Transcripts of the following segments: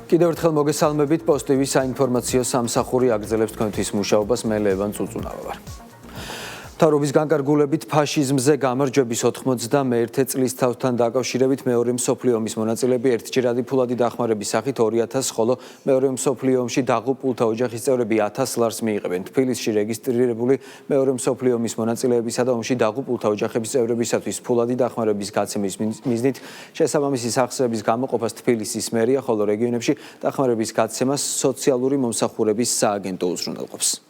კიდევ ერთხელ მოგესალმებით პოსტივის საინფორმაციო სამსახური აგრძელებს თქვენთვის მუშაობას მე ლევან წუწუნავა ვარ. მთავრობის განკარგულებით ფაშიზმზე გამარჯვების 91 წლის თავთან დაკავშირებით მეორე მსოფლიო ომის მონაწილეები ერთჯერადი ფულადი დახმარების სახით 2000, ხოლო მეორე მსოფლიო ომში დაღუპულთა ოჯახის წევრები 1000 ლარს მიიღებენ. თბილისში რეგისტრირებული მეორე მსოფლიო ომის მონაწილეებისა და ომში დაღუპულთა ოჯახების წევრებისათვის ფულადი დახმარების გაცემის მიზნით შესაბამისი სახსრების გამოყოფას თბილისის მერია, ხოლო რეგიონებში დახმარების გაცემას სოციალური მომსახურების სააგენტო უზრუნველყოფს.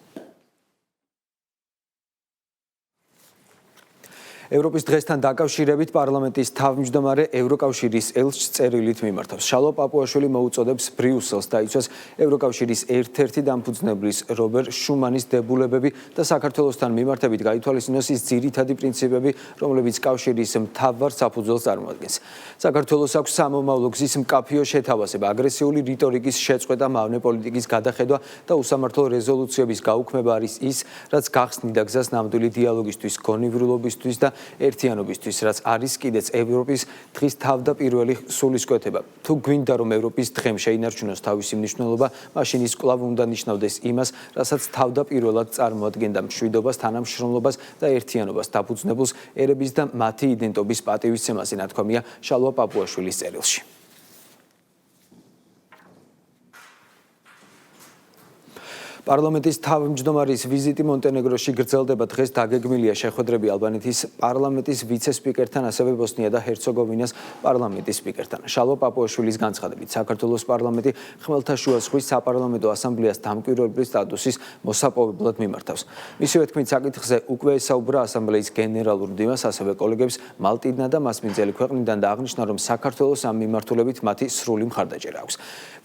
ევროპის დღესთან დაკავშირებით პარლამენტის თავმჯდომარე ევროკავშირის ელჩს წერილით მიმართავს. შალვა პაპუაშვილი მოუწოდებს ბრიუსელს დაიცვას ევროკავშირის ერთ-ერთი დამფუძნებლის რობერტ შუმანის დებულებები და საქართველოსთან მიმართებით გაითვალისწინოს ის ძირითადი პრინციპები, რომლებიც კავშირის მთავარ საფუძველს წარმოადგენს. საქართველოს აქვს სამომავლო გზის მკაფიო შეთავაზება, აგრესიული რიტორიკის შეწყვეტა, მავნე პოლიტიკის გადახედვა და უსამართლო რეზოლუციების გაუქმება არის ის, რაც გახსნიდა გზას ნამდვილი დიალოგისთვის, გონივრულობისთვის და ერთიანობისთვის, რაც არის კიდეც ევროპის დღის თავდაპირველი სულისკვეთება. თუ გვინდა რომ ევროპის დღემ შეინარჩუნოს თავისი მნიშვნელობა, მაშინ ის კვლავ უნდა ნიშნავდეს იმას, რასაც თავდაპირველად წარმოადგენდა მშვიდობას, თანამშრომლობას და ერთიანობას დაფუძნებულს ერების და მათი იდენტობის პატივისცემაზე, ნათქვამია შალვა პაპუაშვილის წერილში. პარლამენტის თავმჯდომარის ვიზიტი მონტენეგროში გრძელდება. დღეს დაგეგმილია შეხვედრები ალბანეთის პარლამენტის ვიცე-სპიკერთან, ასევე ბოსნია და ჰერცეგოვინას პარლამენტის სპიკერთან. შალვა პაპუაშვილის განცხადებით, საქართველოს პარლამენტი ხმელთაშუა ზღვის საპარლამენტო ასამბლეას დამკვირვებლის სტატუსის მოსაპოვებლად მიმართავს. მისივე თქმით, საკითხზე უკვე ესაუბრა ასამბლეის გენერალურ მდივანს, ასევე კოლეგებს მალტიდან და მასპინძელი ქვეყნიდან და აღნიშნა, რომ საქართველოს ამ მიმართულებით მათი სრული მხარდაჭერა აქვს.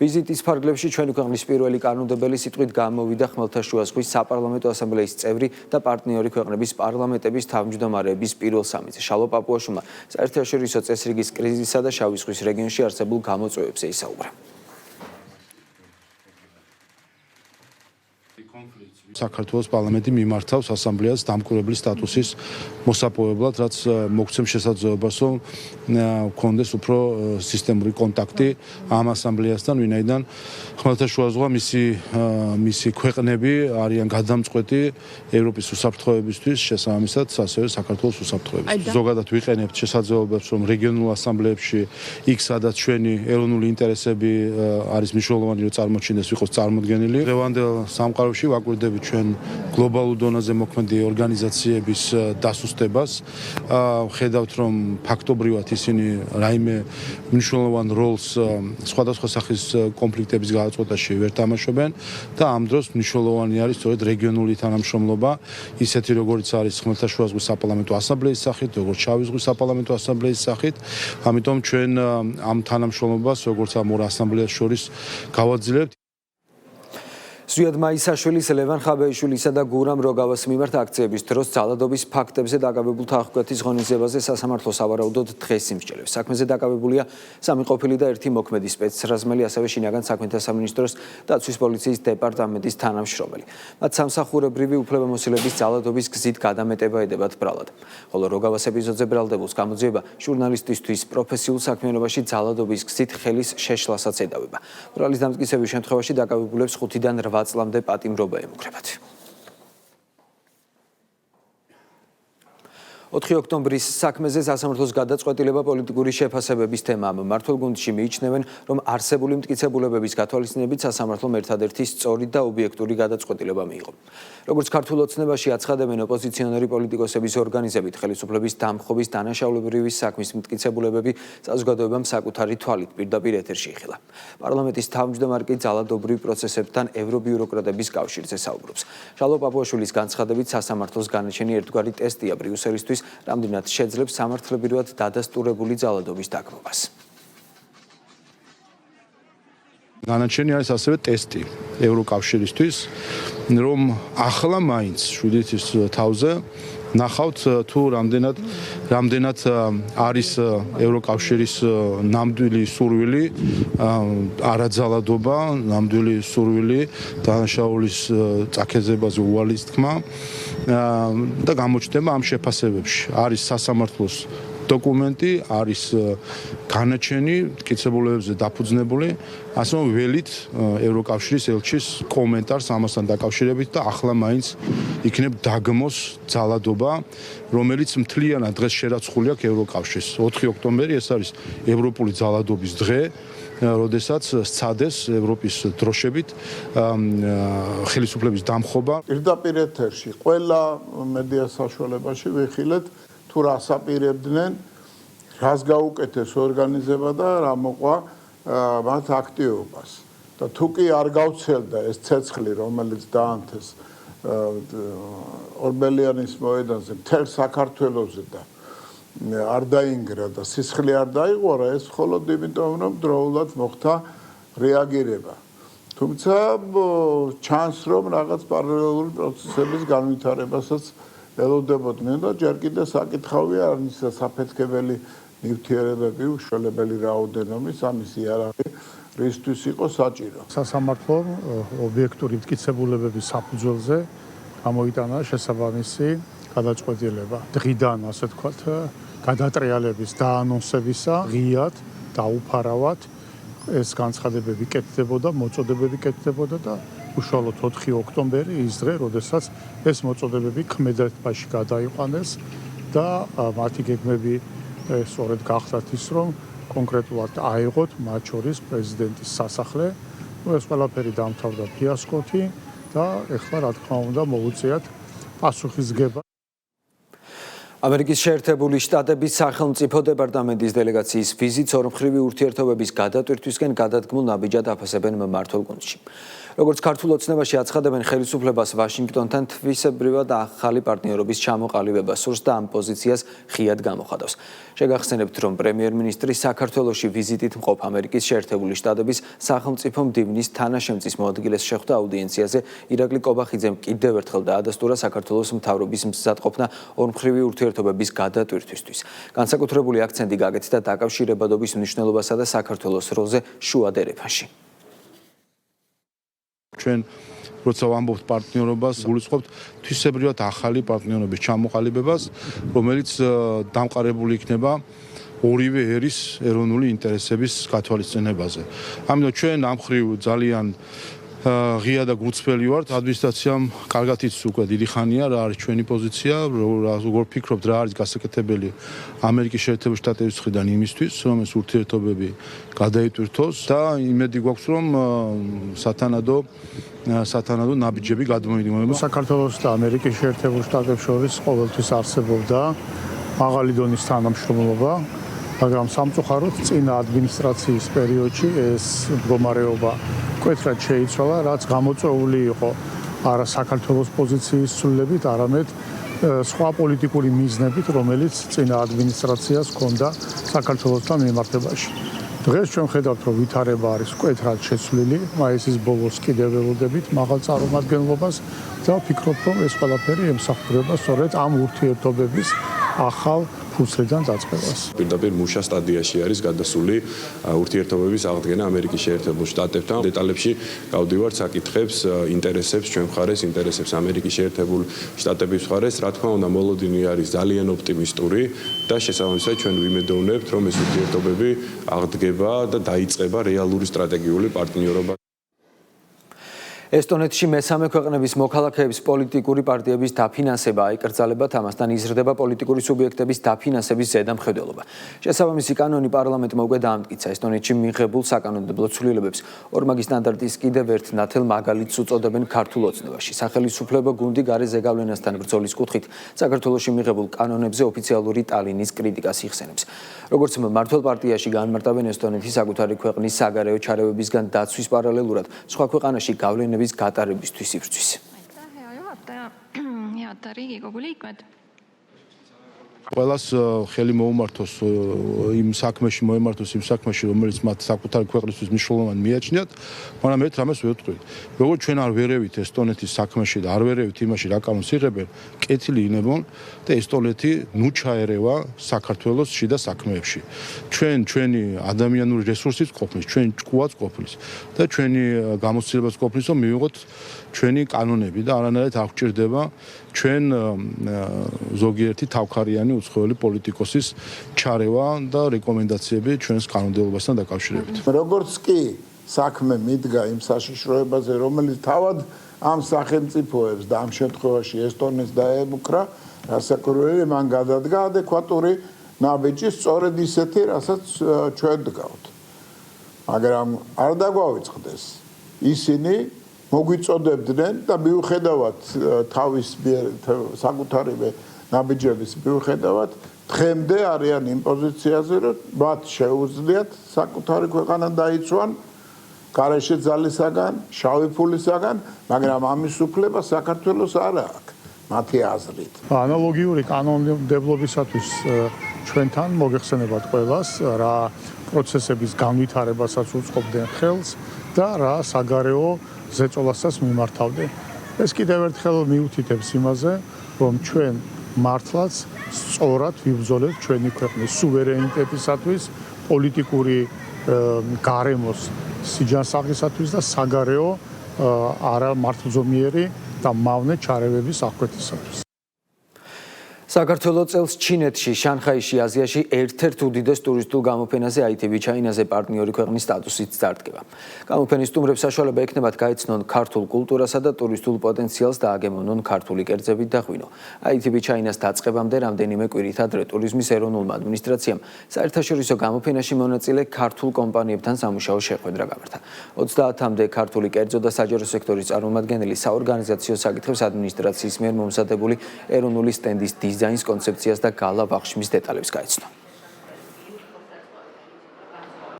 ვიზიტის ფარგლებში ჩვენი ქვეყნის პირველი კანონმდებელი სიტყვით გამოვიდა ხმელთაშუა ზღვის საპარლამენტო ასამბლეის წევრი და პარტნიორი ქვეყნების პარლამენტების თავმჯდომარეების პირველ სამიტზე. შალვა პაპუაშვილმა საერთაშორისო წესრიგის კრიზისსა და შავი ზღვის რეგიონში არსებულ გამოწვევებზე ისაუბრა. საქართველოს პარლამენტი მიმართავს ასამბლეას დამკვირვებლის სტატუსის მოსაპოვებლად, რაც მოგცემ შესაძლებლობას, რომ გქონდეს უფრო სისტემური კონტაქტი ამ ასამბლეასთან, ვინაიდან ხმელთაშუა ზღვა მისი ქვეყნები არიან გადამწყვეტი ევროპის უსაფრთხოებისთვის, შესაბამისად ასევე საქართველოს უსაფრთხოებისთვის. ზოგადად ვიყენებთ შესაძლებლობას, რომ რეგიონულ ასამბლეებში იქ, სადაც ჩვენი ეროვნული ინტერესები არის მნიშვნელოვანი, რომ წარმოჩინდეს, ვიყოს წარმოდგენილი. დღევანდელ სამყაროში ვაკვირდებით ჩვენ გლობალურ დონეზე მოქმედი ორგანიზაციების დასუსტებას. ხედავთ, რომ ფაქტობრივად ისინი რაიმე მნიშვნელოვან როლს სხვადასხვა სახის კონფლიქტების გადაწყვეტაში ვერ თამაშობენ და ამ დროს მნიშვნელოვანი არის სწორედ რეგიონული თანამშრომლობა, ისეთი როგორიც არის ხმელთაშუა ზღვის საპარლამენტო ასამბლეის სახით, როგორც შავი ზღვის საპარლამენტო ასამბლეის სახით. ამიტომ ჩვენ ამ თანამშრომლობას როგორც ამ ორ ასამბლეას შორის გავაძლევთ. ზვიად მაისაშვილის, ლევან ხაბეიშვილისა და გურამ როგავას მიმართ აქციების დროს ძალადობის ფაქტებზე დაკავებულთა აღკვეთის ღონისძიებაზე სასამართლო სავარაუდოდ დღეს იმსჯელებს. საქმეზე დაკავებულია სამი ყოფილი და ერთი მოქმედი სპეცრაზმელი, ასევე შინაგან საქმეთა სამინისტროს დაცვის პოლიციის დეპარტამენტის თანამშრომელი. მათ სამსახურებრივი უფლებამოსილების ძალადობის გზით გადამეტება ედებათ ბრალად. ხოლო როგავას ეპიზოდზე ბრალდებულს გამოძიება ჟურნალისტისთვის პროფესიულ საქმიანობაში ძალადობის გზით ხელის შეშლასაც ედავება. ბრალის დამტკიცების შემთხვევაში დაკავებულებს 5-დან 8 წლამდე პატიმრობა ემუქრებათ. 4 ოქტომბრის საქმეზე სასამართლოს გადაწყვეტილება პოლიტიკური შეფასებების თემაა. მმართველ გუნდში მიიჩნევენ, რომ არსებული მტკიცებულებების გათვალისწინებით სასამართლომ ერთადერთი სწორი და ობიექტური გადაწყვეტილება მიიღო. როგორც ქართულ ოცნებაში აცხადებენ ოპოზიციონერი პოლიტიკოსების ორგანიზებით, ხელისუფლების დამხობის დანაშაულებრივი საქმის მტკიცებულებები საზოგადოებამ საკუთარი თვალით პირდაპირ ეთერში იხილა. პარლამენტის თავმჯდომარე კი ძალადობრივ პროცესებთან ევრობიუროკრატების კავშირზე საუბრობს. შალვა პაპუაშვილის განცხადებით, სასამართლოს განაჩენი ერთგვარი ტესტია ბრიუსელისთვის, რამდენად შეძლებს სამართლებრივად დადასტურებული ძალადობის დაგმობას. განაჩენი არის ასევე ტესტი ევროკავშირისთვის, რომ ახლა მაინც 7 თვის თავზე ნახავთ თუ რამდენად არის ევროკავშირის ნამდვილი სურვილი, არაძალადობა, ნამდვილი სურვილი დანაშაულის წაქეზებაზე უვალის თქმა და გამოჩნდება ამ შეფასებებში. არის სასამართლოს დოკუმენტი არის განაჩენი მტკიცებულებებზე დაფუძნებული, ასე რომ ველით ევროკავშირის ელჩის კომენტარს ამასთან დაკავშირებით და ახლა მაინც იქნებ დაგმოს ძალადობა, რომელიც მთლიანად დღეს შერაცხული აქვს ევროკავშირს. 4 ოქტომბერი ეს არის ევროპული ძალადობის დღე, როდესაც სცადეს ევროპის დროშებით ხელისუფლების დამხობა. პირდაპირ ეთერში ყველა მედია საშუალებაში ვიხილეთ თუ რას აპირებდნენ, რას გაუკეთეს ორგანიზება და რა მოყვა მათ აქტივობას. და თუ კი არ გავცელდა ეს ცეცხლი, რომელიც დაანთეს ორბელიანის მოედანზე, მთელ საქართველოზე და არ დაინგრა და სისხლი არ დაიღურა, ეს მხოლოდ იმიტომ, რომ დროულად მოხდა რეაგირება. თუმცა ჩანს, რომ რაღაც პარალელური პროცესების განვითარებასაც ელოდებოდნენ და ჯერ კიდევ საკითხავია არის საფეთქებელი ნივთიერებები, უშველებელი რაოდენობის, ამის იარაღი რისთვის იყო საჭირო. სასამართლო ობიექტური მტკიცებულებების საფუძველზე გამოიტანა შესაბამისი გადაწყვეტილება. დღიდან, ასე ვთქვათ, გადატრიალების დაანონსებისა ღიად დაუფარავად ეს განცხადებები კეთდებოდა, მოწოდებები კეთდებოდა და უშუალოდ 4 ოქტომბერი ის დღე, როდესაც ეს მოწოდებები ქმედებაში გადაიყვანეს და მათი გეგმები სწორედ გახდათ ის, რომ კონკრეტულად აიღოთ მათ შორის პრეზიდენტის სასახლე. ეს ყველაფერი დამთავრდა ფიასკოთი და ეხლა რა თქმა უნდა მოუწიათ პასუხისგება. ამერიკის შეერთებული შტატების სახელმწიფო დეპარტამენტის დელეგაციის ვიზიტს ორმხრივი ურთიერთობების გადატვირთვისკენ გადადგმულ ნაბიჯად აფასებენ მმართველ გუნდში. როგორც ქართულ ოცნებაში აცხადებენ, ხელისუფლებას ვაშინგტონთან თვისებრივად ახალი პარტნიორობის ჩამოყალიბება სურს და ამ პოზიციას ღიად გამოხატავს. შეგახსენებთ, რომ პრემიერ-მინისტრი საქართველოში ვიზიტით მყოფ ამერიკის შეერთებული შტატების სახელმწიფო მდივნის თანაშემწის მოადგილეს შეხვდა აუდიენციაზე. ირაკლი კობახიძემ კიდევ ერთხელ დაადასტურა საქართველოს მთავრობის მზადყოფნა ორმხრივი ურთიერთობების გადატვირთვისთვის. განსაკუთრებული აქცენტი გაკეთდა დაკავშირებადობის მნიშვნელობასა და საქართველოს როლზე შუა დერეფანში. ჩვენ როცა ვამბობთ პარტნიორობას, გულისხმობთ თვისებრივად ახალი პარტნიორობის ჩამოყალიბებას, რომელიც დამყარებული იქნება ორივე ერის ეროვნული ინტერესების გათვალისწინებაზე. ამიტომ ჩვენ ამ მხრივ ძალიან ღია და გულწრფელი ვართ. ადმინისტრაციამ კარგად იცის უკვე დიდი ხანია რა არის ჩვენი პოზიცია, როგორ ფიქრობთ რა არის გასაკეთებელი ამერიკის შეერთებული შტატების მხრიდან იმისთვის, რომ ეს ურთიერთობები გადაიტვირთოს და იმედი გვაქვს, რომ სათანადო ნაბიჯები გადმოიდგება. საქართველოს და ამერიკის შეერთებულ შტატებს შორის ყოველთვის არსებობდა მაღალი დონის თანამშრომლობა, მაგრამ სამწუხაროდ წინა ადმინისტრაციის პერიოდში ეს მდგომარეობა მკვეთრად შეიცვალა, რაც გამოწვეული იყო არა საქართველოს პოზიციის ცვლილებით, არამედ სხვა პოლიტიკური მიზნებით, რომელიც წინა ადმინისტრაციას ჰქონდა საქართველოსთან მიმართებაში. დღეს ჩვენ ხედავთ, რომ ვითარება არის მკვეთრად შეცვლილი, მაისის ბოლოს კიდევ ველოდებით მაღალ წარმომადგენლობას და ვფიქრობ, რომ ეს ყველაფერი ემსახურება სწორედ ამ ურთიერთობების ახალ ფუძლიდან დაწყებას. პირდაპირ მუშა სტადიაში არის გადასული ურთიერთობების აღდგენა ამერიკის შეერთებულ შტატებთან. დეტალებში გავდივართ საკითხებს, ინტერესებს ჩვენ მხარეს, ინტერესებს ამერიკის შეერთებულ შტატების მხარეს. რა თქმა უნდა, მოლოდინი არის ძალიან ოპტიმისტური და შესაბამისად ჩვენ ვიმედოვნებთ, რომ ეს ურთიერთობები აღდგება და დაიწყება რეალური სტრატეგიული პარტნიორობა. ესტონეთში მესამე ქვეყნების მოქალაქეების პოლიტიკური პარტიების დაფინანსება აიკრძალებათ, ამასთან იზრდება პოლიტიკური სუბიექტების დაფინანსების ზედამხედველობა. შესაბამისი კანონი პარლამენტმა უკვე დაამტკიცა. ესტონეთში მიღებულ საკანონმდებლო ცვლილებებს ორმაგი სტანდარტის კიდევ ერთ ნათელ მაგალითს უწოდებენ ქართულ ოცნებაში. სახელისუფლებო გუნდი გარე ზეგავლენასთან ბრძოლის კუთხით საქართველოში მიღებულ კანონებზე ოფიციალური ტალინის კრიტიკას იხსენებს. როგორც მმართველ პარტიაში განმარტავენ, ესტონეთი საკუთარი ქვეყნის საგარეო ჩარევებისგან დაცვის პარალელურად სხვა ქვეყანაში გავლენების გატარებისთვის იბრძვის. Aitäh, hea juhataja. Head Riigikogu liikmed. ყველას ხელი მოუმართოს იმ საქმეში, რომელიც მათ საკუთარი ქვეყნისთვის მნიშვნელოვანი მიაჩნიათ, მაგრამ ერთ რამეს ვეთქვით. როგორც ჩვენ არ ვერევით ესტონეთის საქმეში და არ ვერევით იმაში, რა კანონს იღებენ, კეთილი ინებონ და ესტონეთი ნუ ჩაერევა საქართველოს შიდა საქმეებში. ჩვენი ადამიანური რესურსიც ყოფნის, ჩვენ ჭკუაც ყოფნის და ჩვენი გამოცდილებაც ყოფნის, რომ მივიღოთ ჩვენი კანონები და არანაირად არ გვჭირდება ჩვენ ზოგიერთი თავქარიანი უცხოელი პოლიტიკოსის ჩარევა და რეკომენდაციები ჩვენს კანონმდებლობასთან დაკავშირებით. როგორც კი საქმე მიდგა იმ საშიშროებაზე, რომელიც თავად ამ სახელმწიფოებს და ამ შემთხვევაში ესტონეთს დაემუქრა, რასაკვირველია, მან გადადგა ადეკვატური ნაბიჯი, სწორედ ისეთი, რასაც ჩვენ დგავთ. მაგრამ არ დაგვავიწყდეს. ისინი მოგვიწოდებდნენ და მიუხედავად თავის საკუთარივე ნაბიჯების მიუხედავად დღემდე არიან იმ პოზიციაზე, რომ მათ შეუძლიათ საკუთარი ქვეყანა დაიცვან გარეშე ძალისაგან, შავი ფულისაგან, მაგრამ ამის უფლება საქართველოს არ აქვს მათი აზრით. ანალოგიური კანონმდებლობისათვის ჩვენთან მოგეხსენებათ ყველას რა პროცესების განვითარებასაც უწყობდნენ ხელს და რა საგარეო ზეწოლასაც მიმართავდნენ. ეს კიდევ ერთხელ მიუთითებს იმაზე, რომ ჩვენ მართლაც სწორად ვიბრძოლებთ ჩვენი ქვეყნის სუვერენიტეტისათვის, პოლიტიკური გარემოს სიჯანსაღისათვის და საგარეო არა მართლმძომიერი და მავნე ჩარევების აღკვეთისათვის. საქართველოს წელს ჩინეთში, შანხაიში, აზიაში ერთ-ერთ უდიდეს ტურისტულ გამოფენაზე ITV China-ზე პარტნიორი ქვეყნის სტატუსით წარდგება. გამოფენის სტუმრებს საშუალება ექნებათ გაეცნონ ქართულ კულტურასა და ტურისტულ პოტენციალს და აგემოვნონ ქართული კერძებით და ღვინო. ITV China-ს დაწყებამდე რამდენიმე კვირით ადრე ტურიზმის ეროვნულმა ადმინისტრაციამ საერთაშორისო გამოფენაში მონაწილე ქართულ კომპანიებთან სამუშაო შეხვედრა გამართა. 30-მდე ქართული კერძო და საჯარო სექტორის წარმომადგენელი საორგანიზაციო საკითხებს ადმინისტრაციის მიერ მომზადებული ეროვნული სტენდის დიზაინის კონცეფციას და გალა ბახშმის დეტალებს გაეცნო.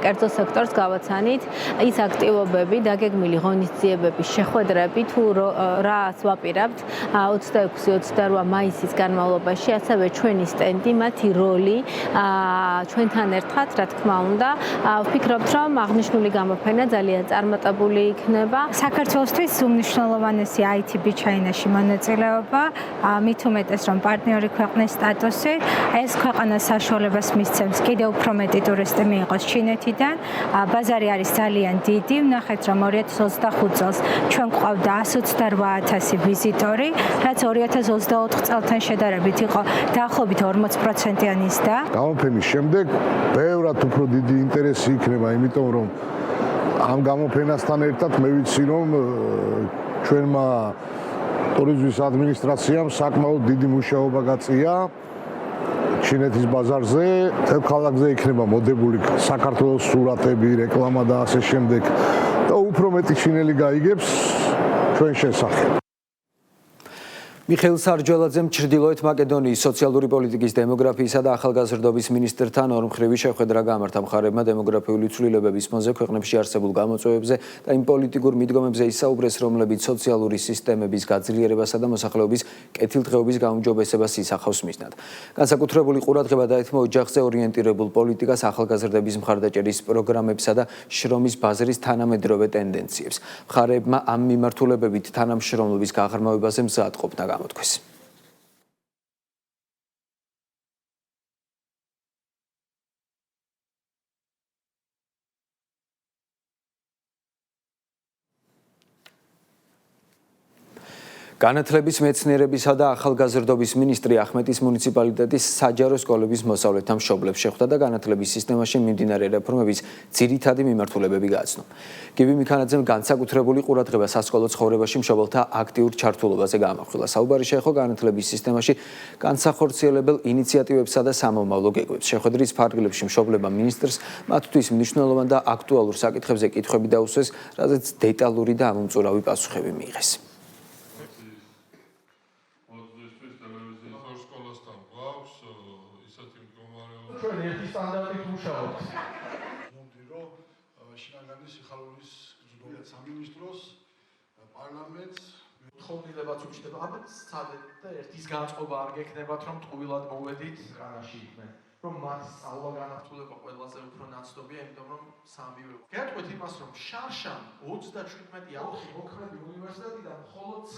კერძო სექტორს გავაცანით ის აქტივობები, დაგეგმილი ღონისძიებების შეხვედრები თუ რას ვაპირებთ 26-28 მაისის განმავლობაში, ასევე ჩვენი სტენდი, მათი როლი ჩვენთან ერთად, რა თქმა უნდა, ვფიქრობთ, რომ აღნიშნული გამოფენა ძალიან წარმატებული იქნება. საქართველოსთვის უმნიშვნელოვანესი ITV China-ში მონაწილეობა, მით უმეტეს რომ პარტნიორი ქვეყნის სტატუსი, ეს ქვეყანას საშუალებას მისცემს კიდევ უფრო მეტი ტურისტი მიიღოს ჩინეთიდან. ბაზარი არის ძალიან დიდი. ვნახეთ, რომ 2025 წელს ჩვენ გვყავდა 128,000 ვიზიტორი, რაც 2024 წელთან შედარებით იყო დაახლოებით 40%-იანი ზრდა. გამოფენის შემდეგ ბევრად უფრო დიდი ინტერესი იქნება, იმიტომ რომ ამ გამოფენასთან ერთად მე ვიცი, რომ ჩვენმა ტურიზმის ადმინისტრაციამ საკმაოდ დიდი მუშაობა გაწია ჩინეთის ბაზარზე, თელ ქალაქზე იქნება მოდებული საქართველოს სურათები, რეკლამა და ასე შემდეგ და უფრო მეტი ჩინელი გაიგებს ჩვენ შესახებ. მიხეილ სარჯველაძემ ჩრდილოეთ მაკედონიის სოციალური პოლიტიკის, დემოგრაფიისა და ახალგაზრდობის მინისტრთან ორმხრივი შეხვედრა გამართა. მხარებმა დემოგრაფიული ცვლილებების ფონზე ქვეყნებში არსებულ გამოწვევებზე და იმ პოლიტიკურ მიდგომებზე ისაუბრეს, რომლებიც სოციალური სისტემების გაძლიერებასა და მოსახლეობის კეთილდღეობის გაუმჯობესებას ისახავს მიზნად. განსაკუთრებული ყურადღება დაეთმო ოჯახზე ორიენტირებულ პოლიტიკას, ახალგაზრდების მხარდაჭერის პროგრამებსა და შრომის ბაზრის თანამედროვე ტენდენციებს. მხარებმა ამ მიმართულებებით თანამშრომლობის გაღრმავებაზე მზადყოფნა გამოთქვეს. განათლების, მეცნიერებისა და ახალგაზრდობის მინისტრი ახმეტის მუნიციპალიტეტის საჯარო სკოლების მოსწავლეთა მშობლებს შეხვდა და განათლების სისტემაში მიმდინარე რეფორმების ძირითადი მიმართულებები გააცნო. გივი მიქანაძემ განსაკუთრებული ყურადღება სასკოლო ცხოვრებაში მშობელთა აქტიურ ჩართულობაზე გაამახვილა. საუბარი შეეხო განათლების სისტემაში განსახორციელებელ ინიციატივებსა და სამომავლო გეგმებს. შეხვედრის ფარგლებში მშობლებმა მინისტრს მათთვის მნიშვნელოვან და აქტუალურ საკითხებზე კითხვები დაუსვეს, რაზეც დეტალური და ამომწურავი პასუხები მიიღეს. ჩვენ ერთი სტანდარტით მუშაობთ. მომდირო შინაგანი სიხარულის ზოგადად სამინისტროს პარლამენტს თხოვნილებაც უჩნდება. აბა სცადეთ და ერთის განწყობა არ გექნებათ, რომ ტყუილად მოვედით კანაში იყვნენ. რომ მათ სწავლა განათლება ყველაზე უფრო ნაცნობია, იმიტომ რომ სამივე. გეტყვით იმას, რომ შარშან 37 მოქმედი უნივერსიტეტიდან მხოლოდ